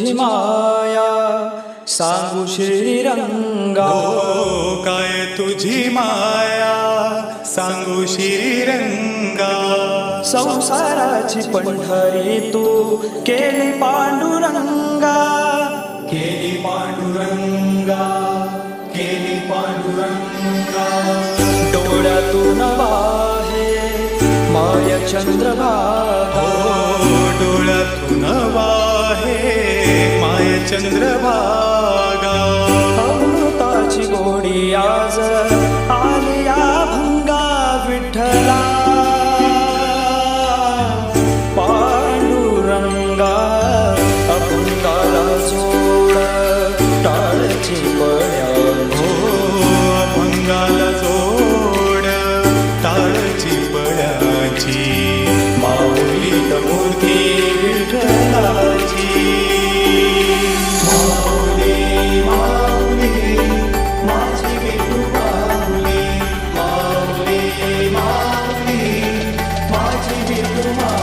तुझी माया सांगू श्रीरंगा. हो काय तुझी माया सांगू श्रीरंगा. संसाराची पंढरी तू केली पांडुरंगा. केली पांडुरंगा, केली पांडुरंगा. डोळ्यातून वाहे माय चंद्रभागा. डोळ्यातून वाहे माय चंद्रभागा. अमृताची गोडी आज आली या भंगा विठ्ठला. पांडुरंगा अभंगाला जोड टाळची पड्या. अभंगाला जोड टाळची पड्याची. माऊली मूर्ती विठ्ठलाची. माऊली माऊली माझी विठू माऊली. माऊली माऊली माझी विठू माऊली.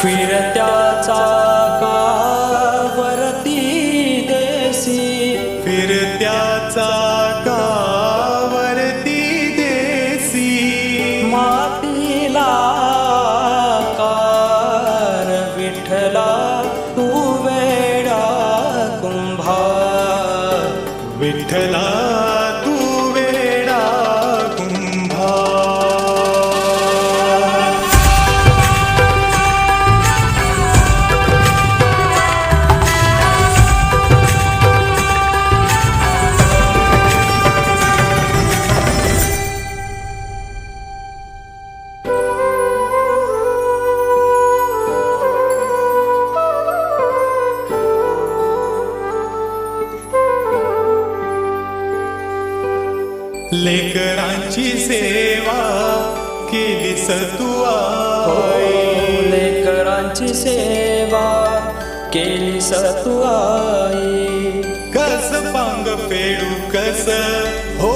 फिरत्या चाकावरती देसी. फिरत्या चाकावरती देसी. मातीला कार विठ्ठला तू वेडा कुंभार. विठ्ठला तू वेडा कुंभार. लेकरांची सेवा केलीस तू आई. लेकरांची सेवा केली सतू आई. कस पांग फेडू कस हो